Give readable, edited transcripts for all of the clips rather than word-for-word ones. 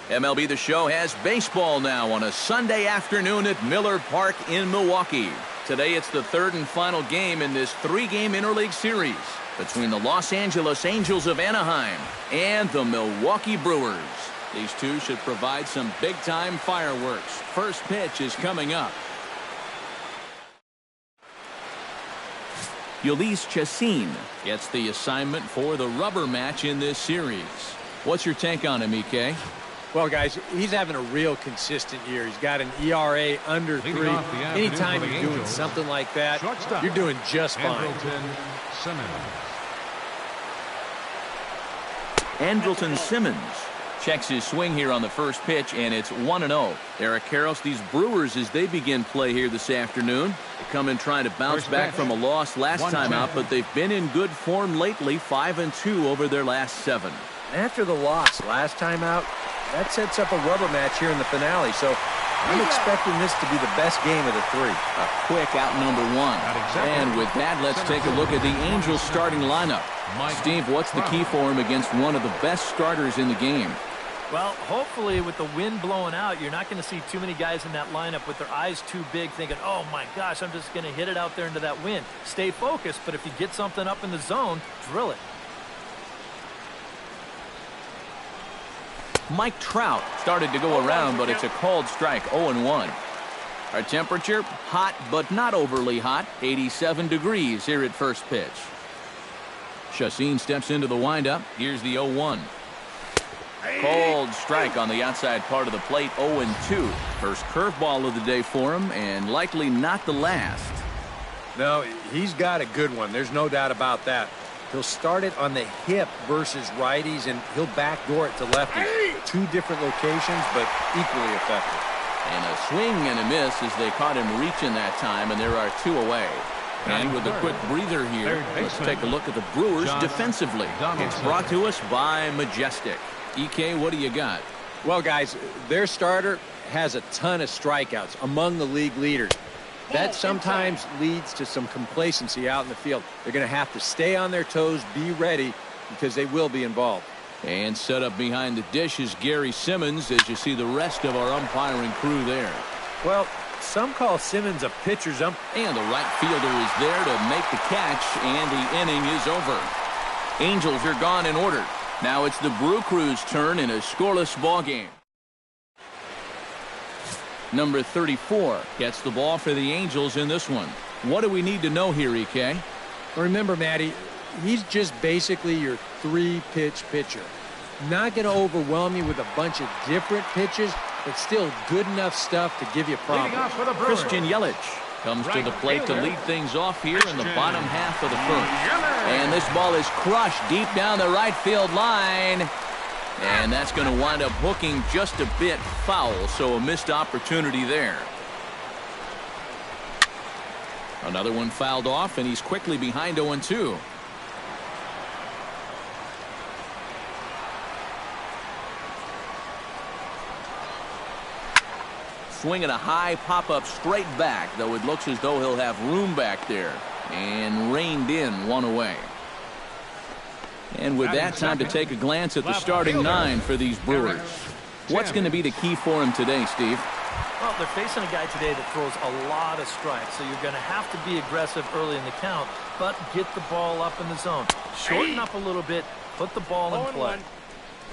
MLB The Show has baseball now on a Sunday afternoon at Miller Park in Milwaukee. Today it's the third and final game in this three-game interleague series between the Los Angeles Angels of Anaheim and the Milwaukee Brewers. These two should provide some big-time fireworks. First pitch is coming up. Ulysses Chacin gets the assignment for the rubber match in this series. What's your take on him, EK? Well, guys, he's having a real consistent year. He's got an ERA under 3. Anytime you're doing something like that, you're doing just fine. Andrelton Simmons checks his swing here on the first pitch, and it's 1-0. Eric Karros, these Brewers, as they begin play here this afternoon, they come in trying to bounce back from a loss last time out, but they've been in good form lately, 5-2 over their last 7. After the loss last time out, that sets up a rubber match here in the finale, so I'm expecting this to be the best game of the 3. A quick out number 1. And with that, let's take a look at the Angels starting lineup. Steve, what's the key for him against one of the best starters in the game? Well, hopefully with the wind blowing out, you're not going to see too many guys in that lineup with their eyes too big thinking, oh my gosh, I'm just going to hit it out there into that wind. Stay focused, but if you get something up in the zone, drill it. Mike Trout started to go around, but it's a called strike, 0-1. Our temperature, hot but not overly hot, 87 degrees here at first pitch. Chacin steps into the windup. Here's the 0-1. Called strike on the outside part of the plate, 0-2. First curveball of the day for him, and likely not the last. No, he's got a good one. There's no doubt about that. He'll start it on the hip versus righties, and he'll backdoor it to lefties. 2 different locations, but equally effective. And a swing and a miss as they caught him reaching that time, and there are 2 away. And with a quick breather here, let's take a look at the Brewers defensively. It's brought to us by Majestic. EK, what do you got? Well, guys, their starter has a ton of strikeouts, among the league leaders. That sometimes leads to some complacency out in the field. They're going to have to stay on their toes, be ready, because they will be involved. And set up behind the dish is Gary Simmons, as you see the rest of our umpiring crew there. Well, some call Simmons a pitcher's ump. And the right fielder is there to make the catch, and the inning is over. Angels are gone in order. Now it's the Brew Crew's turn in a scoreless ball game. Number 34 gets the ball for the Angels in this one. What do we need to know here, EK? Remember, Matty, he's just basically your 3-pitch pitcher. Not going to overwhelm you with a bunch of different pitches, but still good enough stuff to give you problems. Christian Yelich comes to the plate to lead things off here in the bottom half of the first. And this ball is crushed deep down the right field line. And that's going to wind up hooking just a bit foul, so a missed opportunity there. Another one fouled off, and he's quickly behind 0-2. Swinging a high pop-up straight back, though it looks as though he'll have room back there. And reined in, 1 away. And with that, time to take a glance at the starting 9 for these Brewers. What's going to be the key for him today, Steve? Well, they're facing a guy today that throws a lot of strikes, so you're going to have to be aggressive early in the count, but get the ball up in the zone. Shorten up a little bit, put the ball in play.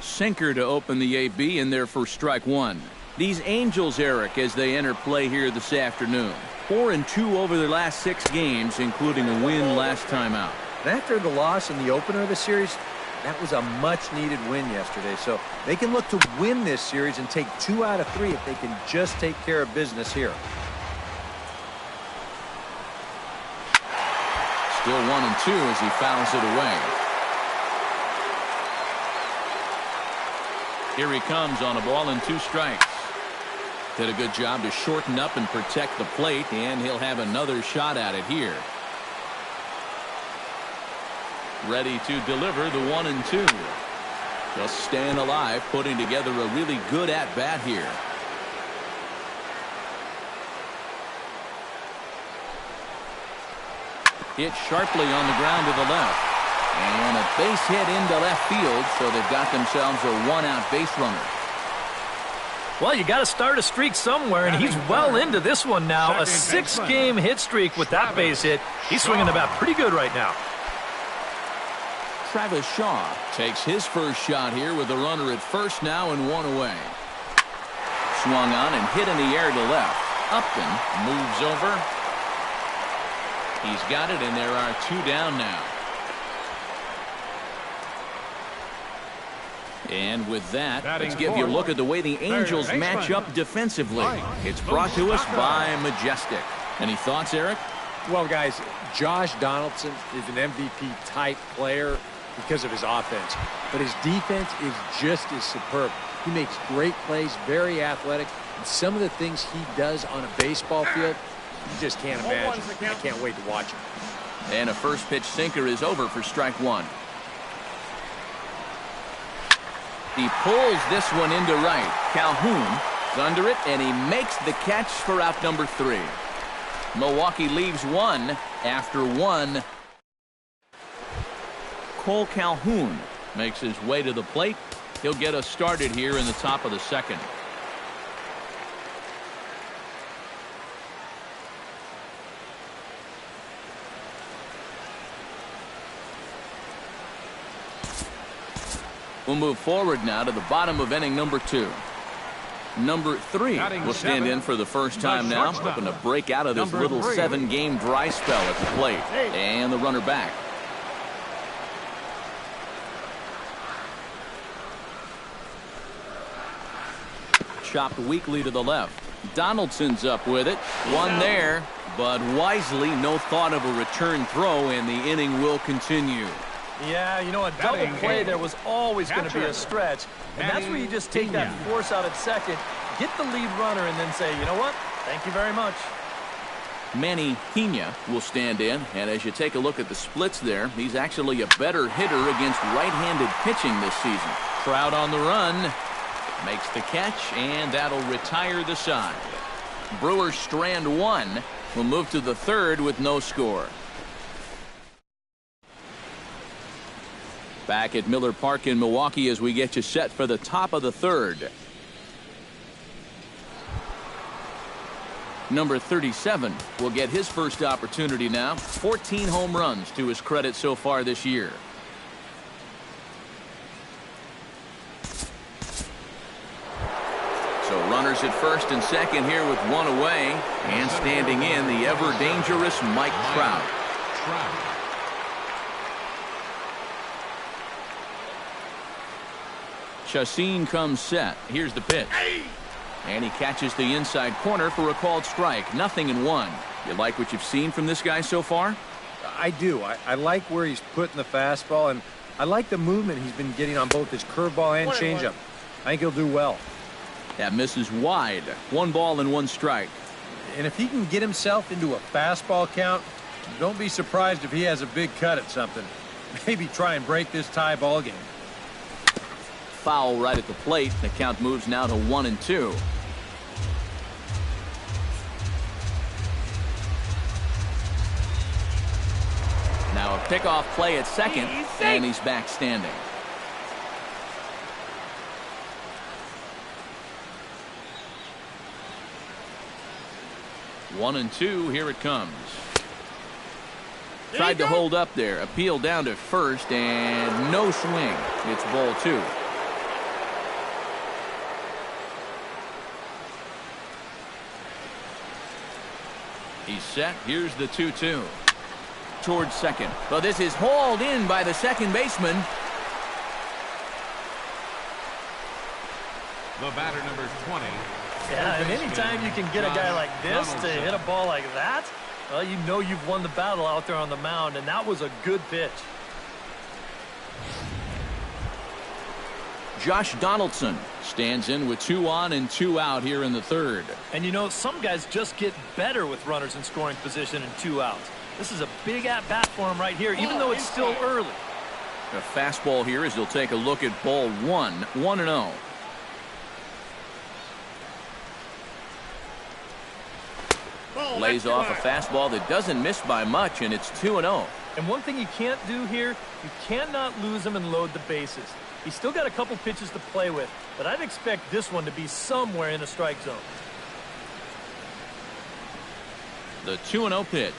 Sinker to open the AB in there for strike 1. These Angels, Eric, as they enter play here this afternoon. 4-2 over their last 6 games, including a win last time out. And after the loss in the opener of the series, that was a much-needed win yesterday. So they can look to win this series and take 2 out of 3 if they can just take care of business here. Still 1-2 as he fouls it away. Here he comes on a ball and 2 strikes. Did a good job to shorten up and protect the plate, and he'll have another shot at it here. Ready to deliver the 1-2. Just staying alive, putting together a really good at-bat here. Hit sharply on the ground to the left. And a base hit into left field, so they've got themselves a 1-out base runner. Well, you got to start a streak somewhere, and he's well into this one now. A 6-game hit streak with that base hit. He's swinging the bat pretty good right now. Travis Shaw takes his first shot here with the runner at first now and 1 away. Swung on and hit in the air to left. Upton moves over. He's got it, and there are 2 down now. And with that, let's give you a look at the way the Angels match up defensively. It's brought to us by Majestic. Any thoughts, Eric? Well, guys, Josh Donaldson is an MVP-type player because of his offense. But his defense is just as superb. He makes great plays, very athletic. And some of the things he does on a baseball field, you just can't imagine. I can't wait to watch him. And a first pitch sinker is over for strike 1. He pulls this one into right. Calhoun is under it, and he makes the catch for out number 3. Milwaukee leaves 1 after 1. Cole Calhoun makes his way to the plate. He'll get us started here in the top of the 2nd. We'll move forward now to the bottom of inning number 2. Number 3 will stand in for the first time now, hoping to break out of this little 7-game dry spell at the plate. And the runner back. Chopped weakly to the left. Donaldson's up with it. 1 there, but wisely no thought of a return throw, and the inning will continue. Yeah, you know, a double play there was always going to be a stretch. And that's where you just take that force out at second, get the lead runner, and then say, you know what, thank you very much. Manny Pena will stand in, and as you take a look at the splits there, he's actually a better hitter against right-handed pitching this season. Trout on the run, makes the catch, and that'll retire the side. Brewers strand 1. Will move to the 3rd with no score. Back at Miller Park in Milwaukee as we get you set for the top of the 3rd. Number 37 will get his first opportunity now. 14 home runs to his credit so far this year. So runners at first and second here with 1 away. And standing in, the ever-dangerous Mike Trout. Chacin comes set. Here's the pitch. And he catches the inside corner for a called strike. 0-1. You like what you've seen from this guy so far? I do. I like where he's putting the fastball, and I like the movement he's been getting on both his curveball and changeup. I think he'll do well. That misses wide. 1 ball and 1 strike. And if he can get himself into a fastball count, don't be surprised if he has a big cut at something. Maybe try and break this tie ball game. Foul right at the plate. The count moves now to 1-2. Now a pickoff play at second, and he's back standing. One and 2. Here it comes. Tried to hold up there. Appeal down to first, and no swing. It's ball 2. He's set. Here's the 2-2. Towards second. Well, this is hauled in by the second baseman. The batter, number 20. Yeah, and anytime you can get a guy like this to hit a ball like that, well, you know you've won the battle out there on the mound, and that was a good pitch. Josh Donaldson stands in with 2 on and 2 out here in the 3rd. And you know, some guys just get better with runners in scoring position and 2 outs. This is a big at-bat for him right here, even though it's still early. A fastball here as he'll take a look at ball 1. 1-0. Lays off a fastball that doesn't miss by much, and it's 2-0. And one thing you can't do here, you cannot lose him and load the bases. He's still got a couple pitches to play with, but I'd expect this one to be somewhere in the strike zone. The 2-0 pitch.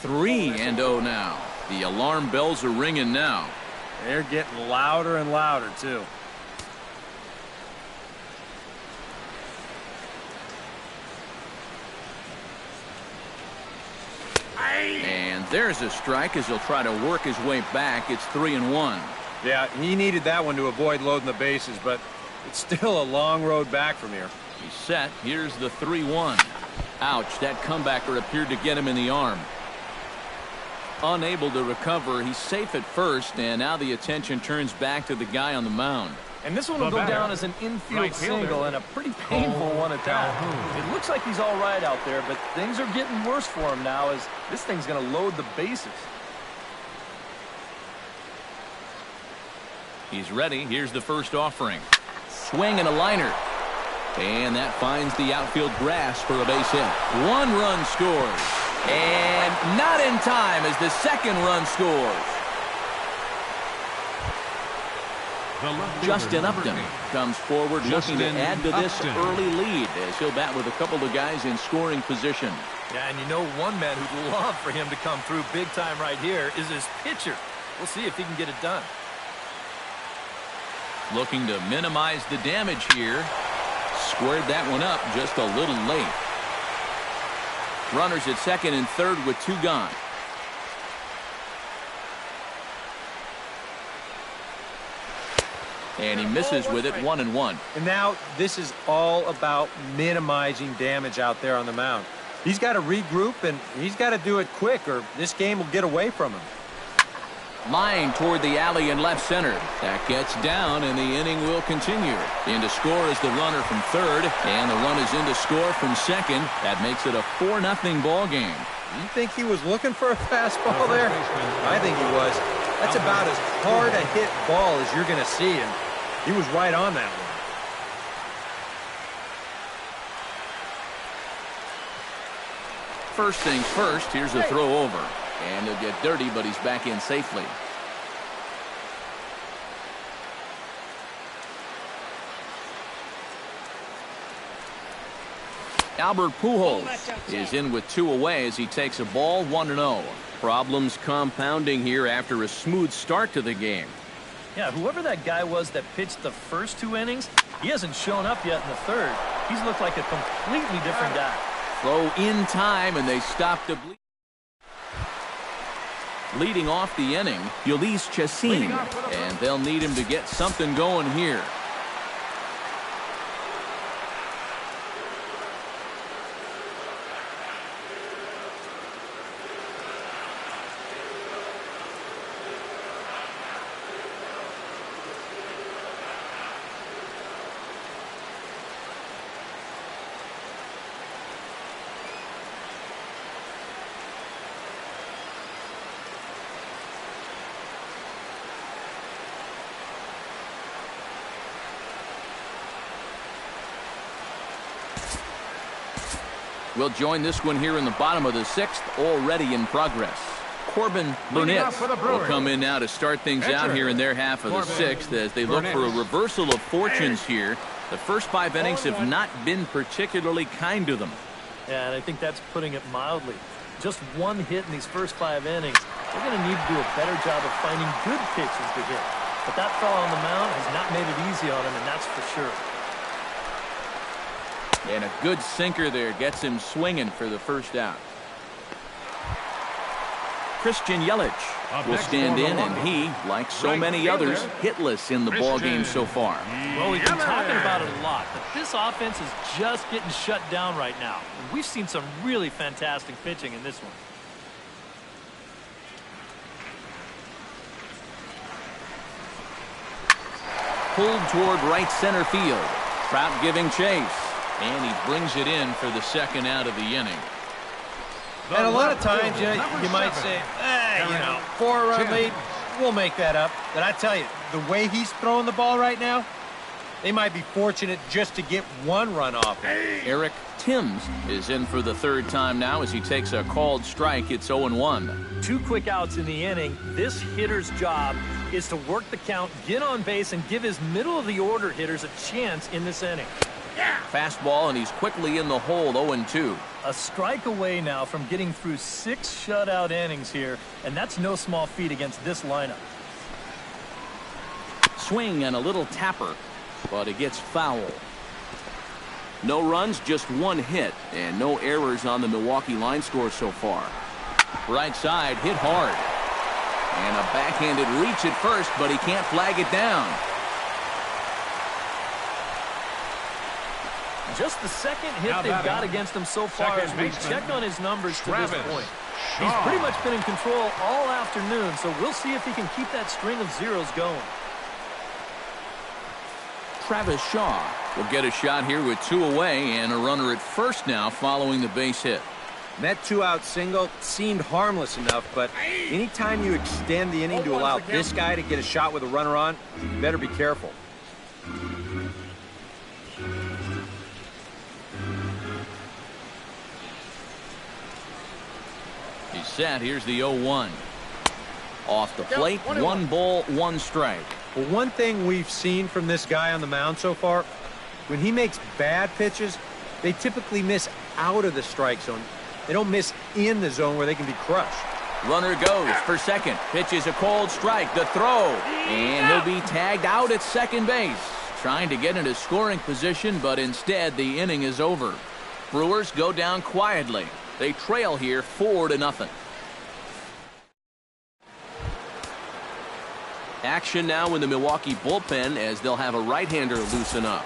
3-0 now. The alarm bells are ringing now. They're getting louder and louder, too. And there's a strike as he'll try to work his way back. It's 3-1. Yeah, he needed that one to avoid loading the bases, but it's still a long road back from here. He's set. Here's the 3-1. Ouch, that comebacker appeared to get him in the arm. Unable to recover, he's safe at first, and now the attention turns back to the guy on the mound. And this one will go down as an infield single and a pretty painful one at that. It looks like he's all right out there, but things are getting worse for him now as this thing's going to load the bases. He's ready. Here's the first offering. Swing and a liner. And that finds the outfield grass for a base hit. 1 run scores. And not in time as the second run scores. Justin Upton comes forward looking to add to this early lead as he'll bat with a couple of guys in scoring position. Yeah, and you know one man who'd love for him to come through big time right here is his pitcher. We'll see if he can get it done. Looking to minimize the damage here. Squared that one up just a little late. Runners at second and third with 2 gone. And he misses with it 1-1. And now this is all about minimizing damage out there on the mound. He's got to regroup, and he's got to do it quick, or this game will get away from him. Line toward the alley in left center. That gets down, and the inning will continue. In to score is the runner from third, and the run is in to score from second. That makes it a 4-0 ball game. You think he was looking for a fastball there? I think he was. That's about as hard a hit ball as you're going to see, and he was right on that one. First things first, here's a throw over. And he'll get dirty, but he's back in safely. Albert Pujols is in with 2 away as he takes a ball 1-0. Problems compounding here after a smooth start to the game. Yeah, whoever that guy was that pitched the first 2 innings, he hasn't shown up yet in the third. He's looked like a completely different guy. Throw in time, and they stop the bleed. Leading off the inning, Ulysses Chacin, and they'll need him to get something going here. We'll join this one here in the bottom of the 6th, already in progress. Corbin Burnett will come in now to start things out here in their half of the 6th as they look for a reversal of fortunes here. The first 5 innings have not been particularly kind to them. Yeah, and I think that's putting it mildly. Just 1 hit in these first 5 innings. They're going to need to do a better job of finding good pitches to hit. But that fellow on the mound has not made it easy on him, and that's for sure. And a good sinker there gets him swinging for the first out. Christian Yelich will stand in, and he, like so many others, hitless in the ballgame so far. Well, we've been talking about it a lot, but this offense is just getting shut down right now. And we've seen some really fantastic pitching in this one. Pulled toward right center field. Trout giving chase. And he brings it in for the second out of the inning. And a lot of times you might say, you know, 4-run lead, we'll make that up. But I tell you, the way he's throwing the ball right now, they might be fortunate just to get 1 run off him. Eric Timms is in for the 3rd time now as he takes a called strike. It's 0-1. 2 quick outs in the inning. This hitter's job is to work the count, get on base, and give his middle-of-the-order hitters a chance in this inning. Fastball, and he's quickly in the hole, 0-2. A strike away now from getting through 6 shutout innings here, and that's no small feat against this lineup. Swing and a little tapper, but it gets foul. No runs, just 1 hit, and no errors on the Milwaukee line score so far. Right side, hit hard. And a backhanded reach at first, but he can't flag it down. Just the second hit they've got against him so far as we check on his numbers to this point. He's pretty much been in control all afternoon, so we'll see if he can keep that string of zeros going. Travis Shaw will get a shot here with 2 away and a runner at first now following the base hit. And that 2-out single seemed harmless enough, but anytime you extend the inning to allow this guy to get a shot with a runner on, you better be careful. He's set. Here's the 0-1. Off the plate, 1 ball, 1 strike. Well, one thing we've seen from this guy on the mound so far, when he makes bad pitches, they typically miss out of the strike zone. They don't miss in the zone where they can be crushed. Runner goes for second. Pitch is a cold strike. The throw. And he'll be tagged out at second base. Trying to get into scoring position, but instead the inning is over. Brewers go down quietly. They trail here 4-0. Action now in the Milwaukee bullpen as they'll have a right-hander loosen up.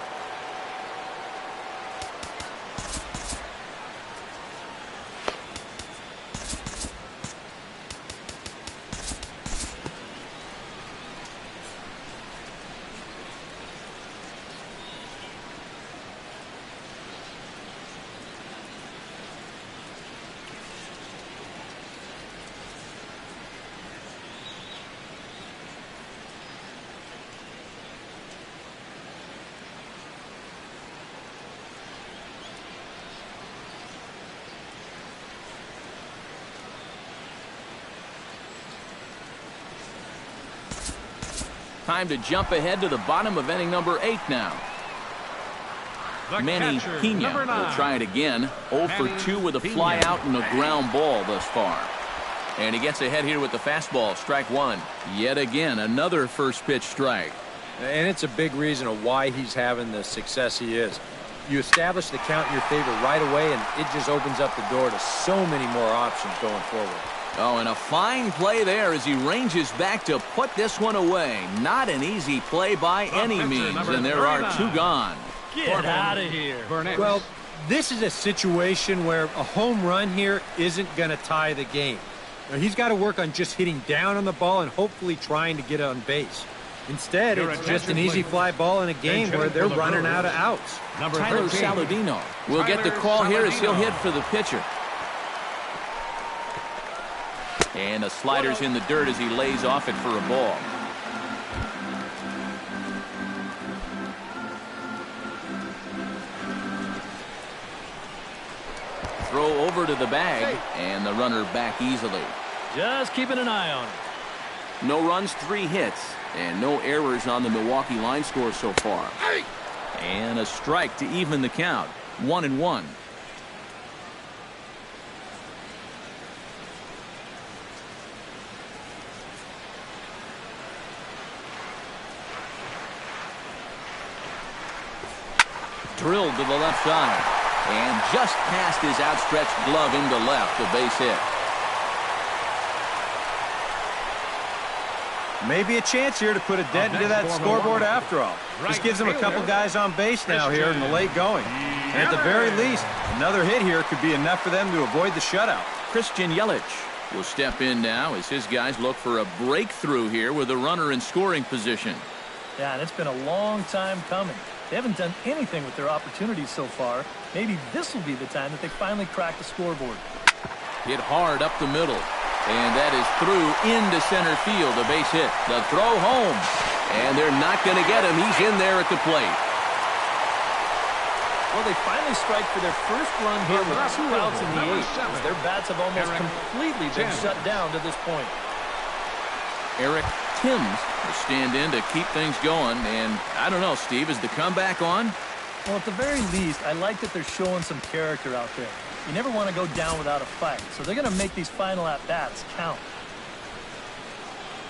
Time to jump ahead to the bottom of inning number 8 now. Manny Pena will try it again. 0 for 2 with a fly out and a ground ball thus far. And he gets ahead here with the fastball. Strike 1. Yet again, another first pitch strike. And it's a big reason of why he's having the success he is. You establish the count in your favor right away, and it just opens up the door to so many more options going forward. Oh, and a fine play there as he ranges back to put this one away. Not an easy play by any means, and there are 2 gone. Get out of here. Well, this is a situation where a home run here isn't going to tie the game. Now, he's got to work on just hitting down on the ball and hopefully trying to get on base. Instead, it's just an easy fly ball in a game where they're running out of outs. Tyler Saladino will get the call here as he'll hit for the pitcher. And the slider's in the dirt as he lays off it for a ball. Throw over to the bag, and the runner back easily. Just keeping an eye on him. No runs, 3 hits, and no errors on the Milwaukee line score so far. And a strike to even the count. 1-1. Drilled to the left side. And just past his outstretched glove into left, a base hit. Maybe a chance here to put a dent into that scoreboard after all. This gives them a couple guys on base now here in the late going. And at the very least, another hit here could be enough for them to avoid the shutout. Christian Yelich will step in now as his guys look for a breakthrough here with a runner in scoring position. Yeah, and it's been a long time coming. They haven't done anything with their opportunities so far. Maybe this will be the time that they finally crack the scoreboard. Hit hard up the middle. And that is through into center field. A base hit. The throw home. And they're not going to get him. He's in there at the plate. Well, they finally strike for their first run here with 2 outs in the 8th. As their bats have almost completely been shut down to this point. Eric Timms will stand in to keep things going. And I don't know, Steve, is the comeback on? Well, at the very least, I like that they're showing some character out there. You never want to go down without a fight, so they're going to make these final at-bats count.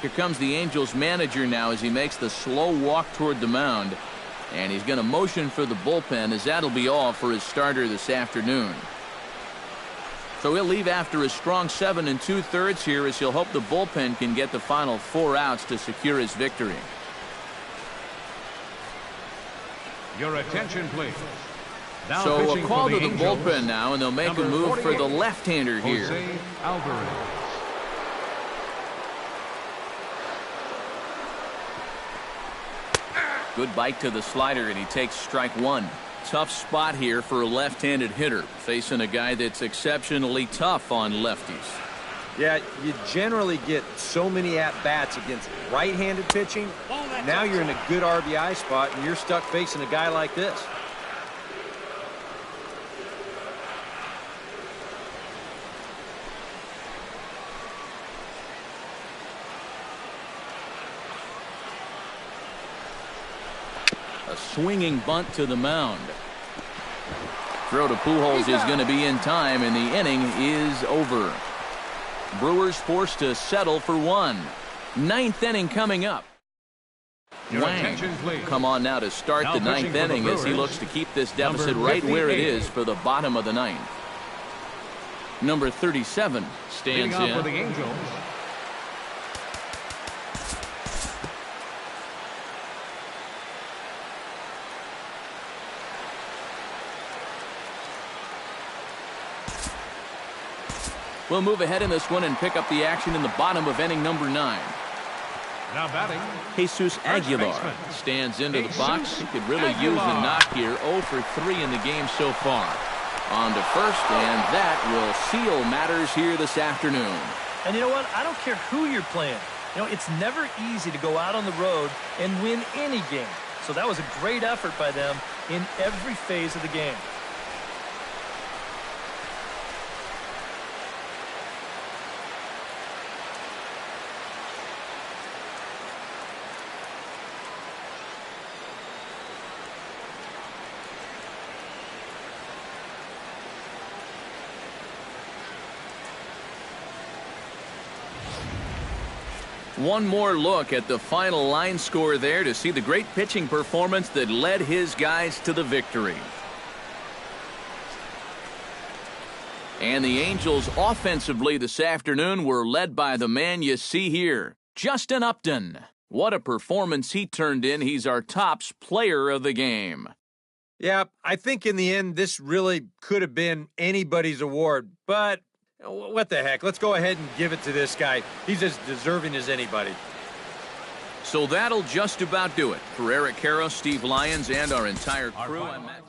Here comes the Angels manager now as he makes the slow walk toward the mound. And he's going to motion for the bullpen, as that'll be all for his starter this afternoon. So he'll leave after a strong 7 2/3 here, as he'll hope the bullpen can get the final 4 outs to secure his victory. Your attention, please. Now so a call to the Angels, bullpen now, and they'll make a move for the left-hander here. Jose Alvarez. Good bite to the slider, and he takes strike 1. Tough spot here for a left-handed hitter, facing a guy that's exceptionally tough on lefties. Yeah, you generally get so many at-bats against right-handed pitching. Now you're in a good RBI spot, and you're stuck facing a guy like this. A swinging bunt to the mound. Throw to Pujols is going to be in time, and the inning is over. Brewers forced to settle for 1. 9th inning coming up. Wang come on now to start the 9th inning as he looks to keep this deficit right where it is for the bottom of the 9th. Number 37 stands in. For the Angels. We'll move ahead in this one and pick up the action in the bottom of inning number 9. Now batting, Jesus Aguilar stands into the box. He could really use a knock here. 0 for 3 in the game so far. On to first, and that will seal matters here this afternoon. And you know what? I don't care who you're playing. You know, it's never easy to go out on the road and win any game. So that was a great effort by them in every phase of the game. One more look at the final line score there to see the great pitching performance that led his guys to the victory. And the Angels offensively this afternoon were led by the man you see here, Justin Upton. What a performance he turned in. He's our tops player of the game. Yeah, I think in the end this really could have been anybody's award, but what the heck? Let's go ahead and give it to this guy. He's as deserving as anybody. So that'll just about do it. For Eric Karros, Steve Lyons, and our entire crew, I'm Matt.